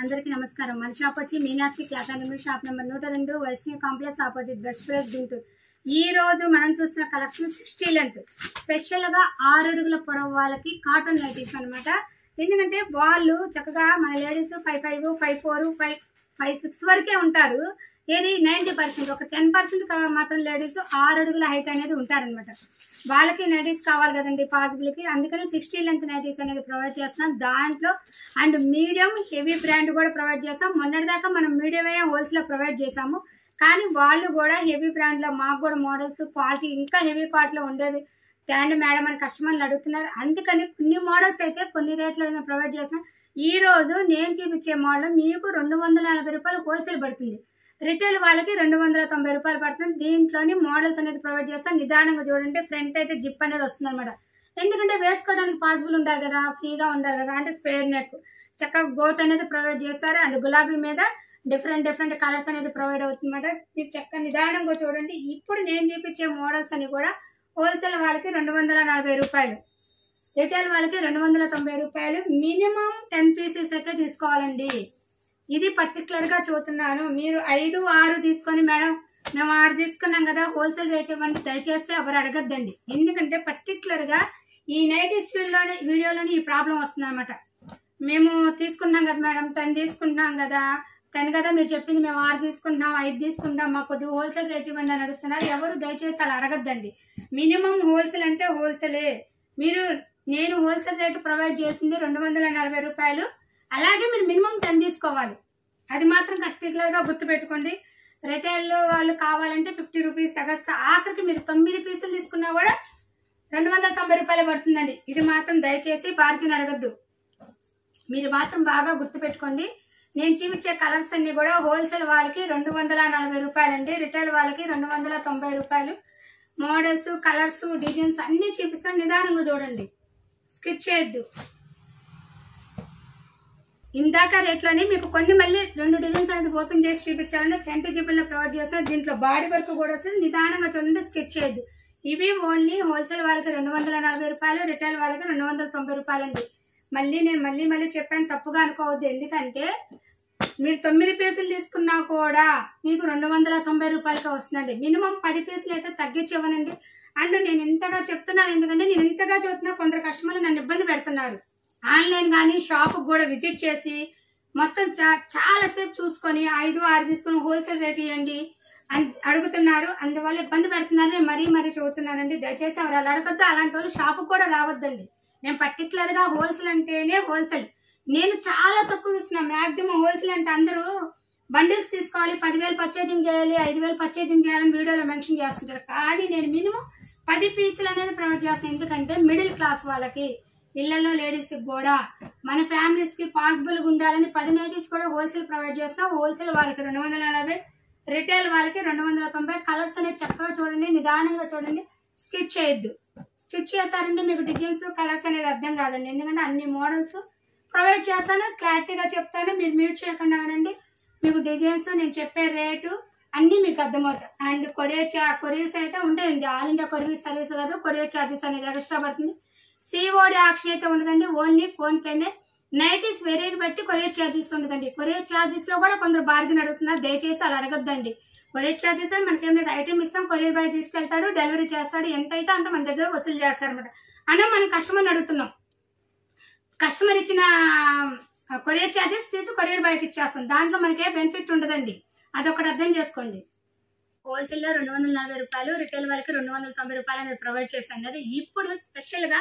అందరికీ నమస్కారం. మన షాప్ వచ్చి Meenakshi cloth and shop number 102 Vaishnavi complex opposite west press Guntur. ఈ రోజు మనం చూసిన కలెక్షన్ 60 లెంత్ స్పెషల్ గా 6 అడుగుల పొడవు వాళ్ళకి కాటన్ నైటీస్ అన్నమాట. ఎందుకంటే వాళ్ళు చక్కగా మన లేడీస్ 5'5", 5'4", 5'6" వరకే ఉంటారు. ఏది 90% ఒక 10% మాత్రం లేడీస్ 6 అడుగుల హైట్ అనేది ఉంటారనమాట. వాళ్ళకి నైటీస్ కావాలి కదండి పాసిబుల్కి, అందుకని 60 లెంత్ నైటీస్ అనేది ప్రొవైడ్ చేస్తున్నాం. దాంట్లో అండ్ మీడియం హెవీ బ్రాండ్ కూడా ప్రొవైడ్ చేస్తాం. మొన్నటిదాకా మనం మీడియమే హోల్సేల్ ప్రొవైడ్ చేసాము, కానీ వాళ్ళు కూడా హెవీ బ్రాండ్లో మాకు కూడా మోడల్స్ క్వాలిటీ ఇంకా హెవీ క్వాలిటీలో ఉండేది అండ్ మేడం అని కస్టమర్లు అడుగుతున్నారు. అందుకని కొన్ని మోడల్స్ అయితే కొన్ని రేట్లో ప్రొవైడ్ చేస్తున్నాం. ఈ రోజు నేను చూపించే మోడల్ మీకు 240 రూపాయలు హోల్సేల్ పడుతుంది. రిటైల్ వాళ్ళకి 290 రూపాయలు పడుతుంది. దీంట్లోని మోడల్స్ అనేది ప్రొవైడ్ చేస్తాం. నిదానంగా చూడండి, ఫ్రంట్ అయితే జిప్ అనేది వస్తుంది అనమాట. ఎందుకంటే వేసుకోవడానికి పాసిబుల్ ఉండాలి కదా, ఫ్రీగా ఉండాలి కదా, అంటే స్పేర్ నెక్ చక్కగా గోట్ అనేది ప్రొవైడ్ చేస్తారు. అండ్ గులాబీ మీద డిఫరెంట్ కలర్స్ అనేది ప్రొవైడ్ అవుతుంది అనమాట. మీరు చక్కగా నిదానంగా చూడండి. ఇప్పుడు నేను చూపించే మోడల్స్ అని కూడా హోల్సేల్ వాళ్ళకి 240 రూపాయలు, రిటైల్ వాళ్ళకి 290 రూపాయలు. మినిమం 10 పీసెస్ అయితే తీసుకోవాలండి. ఇది పర్టికులర్గా చూస్తున్నాను. మీరు 5, 6 తీసుకొని మేడం మేము 6 తీసుకున్నాం కదా హోల్సేల్ రేట్ ఇవ్వండి దయచేసి ఎవరు అడగద్దండి. ఎందుకంటే పర్టికులర్గా ఈ నైటీస్ వీడియోలోని ఈ ప్రాబ్లం వస్తుంది అనమాట. మేము తీసుకున్నాం కదా మేడం 10 తీసుకుంటున్నాం కదా, 10 కదా మీరు చెప్పింది, మేము 6 తీసుకుంటున్నాం 5 తీసుకుంటాం మాకు కొద్దిగా హోల్సేల్ రేట్ ఇవ్వండి అని అడుగుతున్నారు. ఎవరు దయచేసి అలా అడగద్దండి. మినిమం హోల్సేల్ అంటే హోల్సేలే. నేను హోల్సేల్ రేటు ప్రొవైడ్ చేసింది 240 రూపాయలు. అలాగే మీరు మినిమం 10 తీసుకోవాలి. అది మాత్రం పర్టికులర్గా గుర్తుపెట్టుకోండి. రిటైల్లో వాళ్ళు కావాలంటే 50 రూపీస్ ఎగస్తా. ఆఖరికి మీరు 9 పీసులు తీసుకున్నా కూడా 290 రూపాయలు పడుతుందండి. ఇది మాత్రం దయచేసి బార్గెన్ అడగద్దు. మీరు మాత్రం బాగా గుర్తుపెట్టుకోండి. నేను చూపించే కలర్స్ అన్ని కూడా హోల్సేల్ వాళ్ళకి 240 రూపాయలు అండి, రిటైల్ వాళ్ళకి 290 రూపాయలు. మోడల్స్ కలర్స్ డిజైన్స్ అన్ని చూపిస్తాను. నిదానంగా చూడండి, స్కిప్ చేయొద్దు. ఇందాక రేట్లోనే మీకు కొన్ని మళ్ళీ 2 డిజైన్స్ అనేది ఓపెన్ చేసి చూపించాలని ఫ్రంట్ జిబుల్లో ప్రొవైడ్ చేస్తారు. దీంట్లో బాడీ వర్క్ కూడా వస్తుంది. నిదానంగా చూడండి, స్కిప్ చేయొద్దు. ఇవి ఓన్లీ హోల్సేల్ వాళ్ళకి 240 రూపాయలు, రిటైల్ వాళ్ళకి 290 రూపాయలు అండి. నేను మళ్ళీ చెప్పాను, తప్పుగా అనుకోవద్దు. ఎందుకంటే మీరు 9 పీసులు తీసుకున్నా కూడా మీకు 290 రూపాయలకే వస్తుందండి. మినిమం 10 పీసులు అయితే తగ్గించి ఇవ్వనండి. అండ్ నేను ఇంతగా చెప్తున్నాను ఎందుకంటే నేను ఇంతగా చెప్తున్నా కొందరు కస్టమర్లు నన్ను ఇబ్బంది పెడుతున్నారు. ఆన్లైన్ కానీ షాప్కి కూడా విజిట్ చేసి మొత్తం చాలాసేపు చూసుకొని 5, 6 తీసుకుని హోల్సేల్ రేట్ ఇవ్వండి అని అడుగుతున్నారు. అందువల్ల ఇబ్బంది పెడుతున్నారు. నేను మరీ చెబుతున్నానండి. దయచేసి ఎవరు అలా అడగద్దు. అలాంటి వాళ్ళు షాప్కి కూడా రావద్దండి. నేను పర్టికులర్గా హోల్సేల్ అంటేనే హోల్సేల్. నేను చాలా తక్కువ ఇస్తున్నా. మ్యాక్సిమం హోల్సేల్ అంటే అందరూ బండిల్స్ తీసుకోవాలి, 10,000 పర్చేజింగ్ చేయాలి, 5,000 పర్చేజింగ్ చేయాలని వీడియోలో మెన్షన్ చేస్తుంటారు. కానీ నేను మినిమం 10 పీసులు అనేది ప్రొవైడ్ చేస్తాను. ఎందుకంటే మిడిల్ క్లాస్ వాళ్ళకి, ఇళ్లలో లేడీస్కి కూడా, మన ఫ్యామిలీస్కి పాసిబుల్గా ఉండాలని 10 నైటీస్ కూడా హోల్సేల్ ప్రొవైడ్ చేస్తాం. హోల్సేల్ వాళ్ళకి 240, రిటైల్ వాళ్ళకి 290. కలర్స్ అనేది చక్కగా చూడండి, నిదానంగా చూడండి, స్కిప్ చేయొద్దు. స్కిప్ చేశారంటే మీకు డిజైన్స్ కలర్స్ అనేది అర్థం కాదండి. ఎందుకంటే అన్ని మోడల్స్ ప్రొవైడ్ చేస్తాను, క్లారిటీగా చెప్తాను. మీరు మ్యూట్ చేయకుండా అనండి. మీకు డిజైన్స్, నేను చెప్పే రేటు అన్నీ మీకు అర్థమవుతాయి. అండ్ కొరియర్స్ అయితే ఉంటాయండి. ఆల్ ఇండియా కొరియర్ సర్వీస్ కాదు, కొరియర్ ఛార్జెస్ అనేది ఎక్స్ట్రా పడుతుంది. COD ఆప్షన్ అయితే ఉండదండి, ఓన్లీ ఫోన్పేనే. నైటీస్ వేరేట్ బట్టి కొరియర్ ఛార్జెస్ ఉండదండి. కొరియర్ ఛార్జెస్లో కూడా కొందరు బార్గెన్ అడుగుతున్నారు. దయచేసి అలా అడగద్దండి. కొరియర్ ఛార్జెస్ మనకేం లేదు, ఐటమ్ ఇస్తాం, కొరియర్ బాయ్ తీసుకెళ్తాడు, డెలివరీ చేస్తాడు. ఎంత అయితే అంత మన దగ్గర వసూలు చేస్తారనమాట. అన్న మనం కస్టమర్ని అడుగుతున్నాం, కస్టమర్ ఇచ్చిన కొరియర్ ఛార్జెస్ తీసి కొరియర్ బాయ్కి ఇచ్చేస్తాం. దాంట్లో మనకే బెనిఫిట్ ఉండదండి. అదొకటి అర్థం చేసుకోండి. హోల్సేల్లో 240 రూపాయలు, రిటైల్ వాళ్ళకి 290 రూపాయలు అనేది ప్రొవైడ్ చేశాం కదా. ఇప్పుడు స్పెషల్గా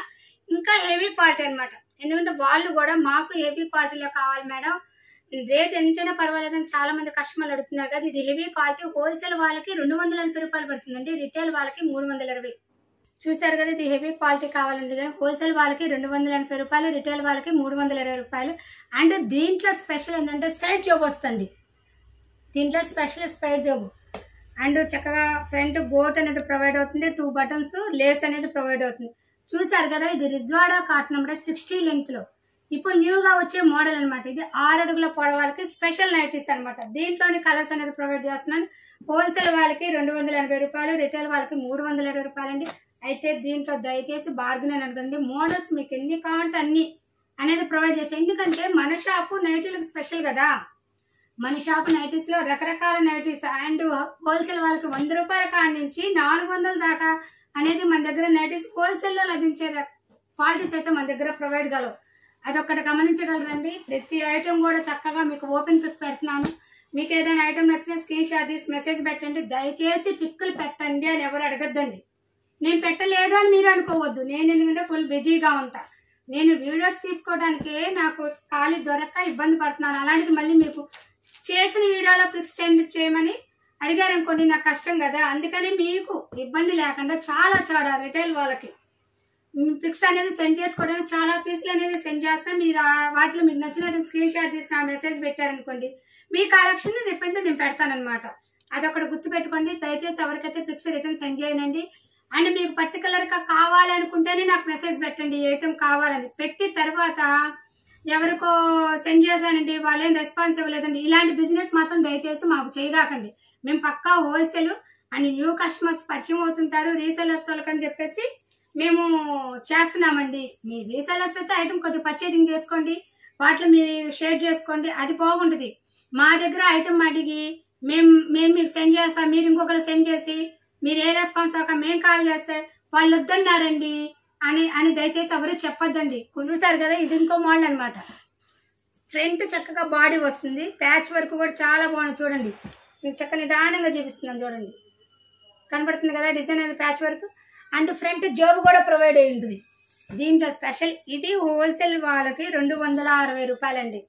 ఇంకా హెవీ క్వాలిటీ అనమాట. ఎందుకంటే వాళ్ళు కూడా మాకు హెవీ క్వాలిటీలో కావాలి మేడం, రేట్ ఎంతైనా పర్వాలేదని చాలా మంది కస్టమర్లు అడుగుతున్నారు కదా. ఇది హెవీ క్వాలిటీ. హోల్సేల్ వాళ్ళకి 280 రూపాయలు పడుతుందండి, రిటైల్ వాళ్ళకి 320. చూసారు కదా, ఇది హెవీ క్వాలిటీ కావాలండి. హోల్సేల్ వాళ్ళకి 280 రూపాయలు, రిటైల్ వాళ్ళకి 320 రూపాయలు. అండ్ దీంట్లో స్పెషల్ ఏంటంటే సైడ్ జాబ్ వస్తుంది. దీంట్లో స్పెషల్ స్పైర్ జాబ్ అండ్ చక్కగా ఫ్రంట్ గోట్ అనేది ప్రొవైడ్ అవుతుంది, 2 బటన్స్ లేస్ అనేది ప్రొవైడ్ అవుతుంది. చూసారు కదా, ఇది రిజ్వాడా కాటన్ అనమాట, 60 లెంత్లో ఇప్పుడు న్యూగా వచ్చే మోడల్ అనమాట. ఇది 6 అడుగుల పొడవాళ్ళకి స్పెషల్ నైటీస్ అనమాట. దీంట్లోని కలర్స్ అనేది ప్రొవైడ్ చేస్తున్నాను. హోల్సేల్ వాళ్ళకి 280 రూపాయలు, రిటైల్ వాళ్ళకి 320 రూపాయలు అండి. అయితే దీంట్లో దయచేసి బార్గెన్ అని అడగండి. మోడల్స్ మీకు ఎన్ని కావాలంటే అన్ని అనేది ప్రొవైడ్ చేస్తాం. ఎందుకంటే మన షాపు నైటీలకు స్పెషల్ కదా. మన షాపు నైటీస్ లో రకరకాల నైటీస్ అండ్ హోల్సేల్ వాళ్ళకి 100 రూపాయల కాడి నుంచి 400 దాకా అనేది మన దగ్గర నైటీస్ హోల్సేల్ లో లభించే క్వాలిటీస్ అయితే మన దగ్గర ప్రొవైడ్ గలవు. అదొక్కటి గమనించగలరండి. ప్రతి ఐటమ్ కూడా చక్కగా మీకు ఓపెన్ పిక్ పెడుతున్నాను. మీకు ఏదైనా ఐటమ్ నచ్చినా స్క్రీన్ షాట్ తీసి మెసేజ్ పెట్టండి. దయచేసి పిక్కులు పెట్టండి అని ఎవరు అడగద్దండి. నేను పెట్టలేదు అని మీరు అనుకోవద్దు. నేను ఎందుకంటే ఫుల్ బిజీగా ఉంటా. నేను వీడియోస్ తీసుకోవడానికి నాకు ఖాళీ దొరక్క ఇబ్బంది పడుతున్నాను. అలాంటిది మళ్ళీ మీకు చేసిన వీడియోలో పిక్స్ సెండ్ చేయమని అడిగారనుకోండి, నాకు కష్టం కదా. అందుకని మీకు ఇబ్బంది లేకుండా చాలా రిటైల్ వాళ్ళకి పిక్స్ అనేది సెండ్ చేసుకోవడానికి చాలా పీసులు అనేది సెండ్ చేస్తాను. మీరు వాటిలో మీకు నచ్చినట్టు స్క్రీన్ షాట్ తీసి నా మెసేజ్ పెట్టారనుకోండి, మీ కలెక్షన్ రిపెంట్ నేను పెడతానమాట. అదొకటి గుర్తు పెట్టుకోండి. దయచేసి ఎవరికైతే పిక్స్ రిటర్న్ సెండ్ చేయనండి. అండ్ మీకు పర్టికులర్గా కావాలి అనుకుంటేనే నాకు మెసేజ్ పెట్టండి ఐటమ్ కావాలని. పెట్టి తర్వాత ఎవరికో సెండ్ చేశానండి వాళ్ళేం రెస్పాన్స్ ఇవ్వలేదండి, ఇలాంటి బిజినెస్ మాత్రం దయచేసి మాకు చేయగాకండి. మేము పక్కా హోల్సేల్ అండ్ న్యూ కస్టమర్స్ పరిచయం అవుతుంటారు రీసెల్లర్స్ వాళ్ళకని చెప్పేసి మేము చేస్తున్నామండి. మీ రీసెల్లర్స్ అయితే ఐటమ్ కొద్దిగా పర్చేజింగ్ చేసుకోండి, వాటిలో మీరు షేర్ చేసుకోండి, అది బాగుంటుంది. మా దగ్గర ఐటమ్ అడిగి మేము మీకు సెండ్ చేస్తాం, మీరు ఇంకొకరు సెండ్ చేసి మీరు ఏ రెస్పాన్స్ అవ్వక మేము కాల్ చేస్తే వాళ్ళు వద్దన్నారండి అని దయచేసి ఎవరు చెప్పొద్దండి. చూసారు కదా, ఇది ఇంకో మోడల్ అనమాట. ఫ్రంట్ చక్కగా బాడీ వస్తుంది, ప్యాచ్ వర్క్ కూడా చాలా బాగుంది. చూడండి, మీకు చక్కగా నిదానంగా చూపిస్తున్నాను. చూడండి, కనబడుతుంది కదా డిజైన్ అనేది ప్యాచ్ వర్క్. అండ్ ఫ్రంట్ జోబు కూడా ప్రొవైడ్ అయి ఉంటుంది. దీంట్లో స్పెషల్ ఇది హోల్సేల్ వాళ్ళకి 260 రూపాయలండి.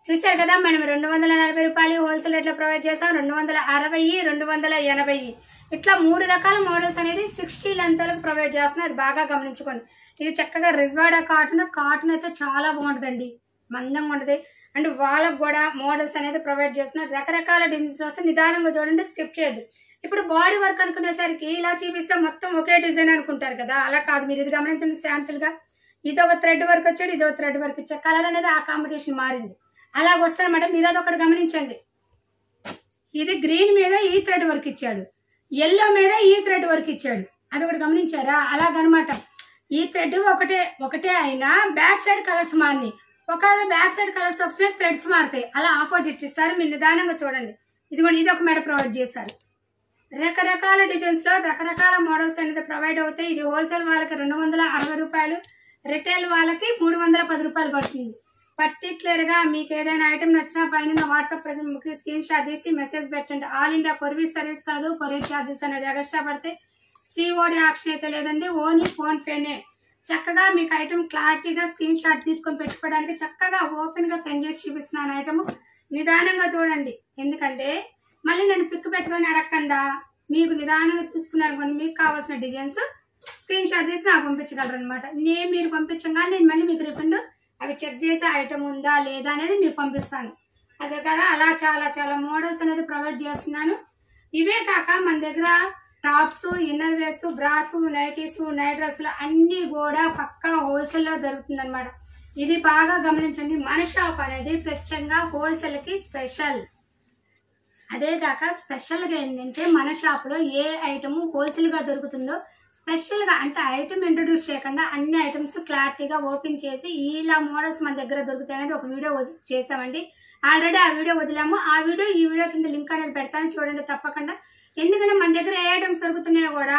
చూసారు కదా, మనం 240 రూపాయలు హోల్సేల్ రేట్లో ప్రొవైడ్ చేస్తాం. 260, 280 ఇట్లా 3 రకాల మోడల్స్ అనేది 60 లెంత్ వరకు ప్రొవైడ్ చేస్తున్నాం. అది బాగా గమనించుకోండి. ఇది చక్కగా రిజ్వాడా కాటన్ అయితే చాలా బాగుంటుందండి, మందంగా ఉంటుంది. అండ్ వాళ్ళకు కూడా మోడల్స్ అనేది ప్రొవైడ్ చేస్తున్నారు. రకరకాల డిజైన్స్ వస్తే నిదానంగా చూడండి, స్కిప్ చేయొద్దు. ఇప్పుడు బాడీ వర్క్ అనుకునేసరికి ఇలా చూపిస్తే మొత్తం ఒకే డిజైన్ అనుకుంటారు కదా, అలా కాదు. మీరు ఇది గమనించండి. శాంపుల్ గా ఇది ఒక థ్రెడ్ వర్క్ వచ్చాడు, ఇది ఒక థ్రెడ్ వర్క్ ఇచ్చా, కలర్ అనేది ఆ కాంబినేషన్ మారింది. అలా వస్తారన్నమాట. మీరు అదొకటి గమనించండి. ఇది గ్రీన్ మీద ఈ థ్రెడ్ వర్క్ ఇచ్చాడు, ఎల్లో మీద ఈ థ్రెడ్ వర్క్ ఇచ్చాడు, అదొకటి గమనించారా? అలాగనమాట. ఈ థ్రెడ్ ఒకటే అయినా బ్యాక్ సైడ్ కలర్స్ మారినాయి. ఒకవేళ బ్యాక్ సైడ్ కలర్స్ వచ్చిన థ్రెడ్స్ మారుతాయి. అలా ఆపోజిట్ ఇస్తారు. మీరు నిదానంగా చూడండి. ఇదిగోండి, ఇది ఒక మెడ ప్రొవైడ్ చేశారు. రకరకాల డిజైన్స్ లో రకరకాల మోడల్స్ అనేది ప్రొవైడ్ అవుతాయి. ఇది హోల్సేల్ వాళ్ళకి 260 రూపాయలు, రిటైల్ వాళ్ళకి 310 రూపాయలు పడుతుంది. పర్టికులర్ గా మీకు ఏదైనా ఐటమ్ నచ్చినా పైన వాట్సాప్ ప్రతి స్క్రీన్ షాట్ తీసి మెసేజ్ పెట్టండి. ఆల్ ఇండియా కొరియర్ సర్వీస్ కాదు, కొరియర్ ఛార్జెస్ అనేది ఎక్స్ట్రా పడితే. సిఓడి ఆప్షన్ అయితే లేదండి, ఓన్లీ ఫోన్ పేనే. చక్కగా మీకు ఐటమ్ క్లారిటీగా స్క్రీన్ షాట్ తీసుకొని పెట్టుకోవడానికి చక్కగా ఓపెన్ గా సెండ్ చేసి చూపిస్తున్నాను. ఐటమ్ నిదానంగా చూడండి, ఎందుకంటే మళ్ళీ నేను పిక్ పెట్టుకొని అడగకుండా మీకు నిదానంగా చూసుకున్నాను. మీకు కావాల్సిన డిజైన్స్ స్క్రీన్ షాట్ తీసి నాకు పంపించగలరు అనమాట. మీరు పంపించగానే నేను మళ్ళీ మీకు రిఫండ్ అవి చెక్ చేసే ఐటమ్ ఉందా లేదా అనేది మీకు పంపిస్తాను. అదే కదా, అలా చాలా మోడల్స్ అనేది ప్రొవైడ్ చేస్తున్నాను. ఇవే కాక మన దగ్గర tops, inner wears, bras, nighties, night డ్రెస్సులు అన్ని కూడా పక్కా హోల్సేల్ లో దొరుకుతుంది అనమాట. ఇది బాగా గమనించండి. మన షాప్ అనేది ప్రత్యేకంగా హోల్సేల్ కి స్పెషల్. అదే కాక స్పెషల్ గా ఏంటంటే మన షాప్ లో ఏ ఐటమ్ హోల్సేల్ గా దొరుకుతుందో స్పెషల్ గా, అంటే ఐటమ్ ఇంట్రొడ్యూస్ చేయకుండా అన్ని ఐటమ్స్ క్లారిటీగా ఓపెన్ చేసి ఇలా మోడల్స్ మన దగ్గర దొరుకుతాయి అనేది ఒక వీడియో చేసామండి. ఆల్రెడీ ఆ వీడియో వదిలాము. ఆ వీడియో ఈ వీడియో కింద లింక్ అనేది పెడతాను, చూడండి తప్పకుండా. ఎందుకంటే మన దగ్గర ఏ ఐటమ్స్ దొరుకుతున్నాయో కూడా,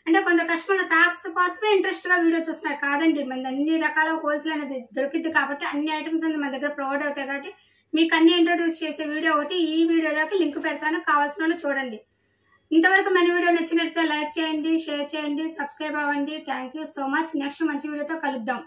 అంటే కొందరు కస్టమర్లు టాప్స్ కోసమే ఇంట్రెస్ట్ గా వీడియో చూస్తున్నారు కాదండి. మన అన్ని రకాల హోల్సేల్ అనేది దొరికింది కాబట్టి అన్ని ఐటమ్స్ అనేది మన దగ్గర ప్రొవైడ్ అవుతాయి. కాబట్టి మీకు అన్ని ఇంట్రొడ్యూస్ చేసే వీడియో ఒకటి ఈ వీడియోలోకి లింక్ పెడతాను, కావాల్సిన వాళ్ళు చూడండి. ఇంతవరకు మన వీడియో నచ్చినట్లయితే లైక్ చేయండి, షేర్ చేయండి, సబ్స్క్రైబ్ అవ్వండి. Thank you so much. Next మంచి వీడియోతో కలుద్దాం.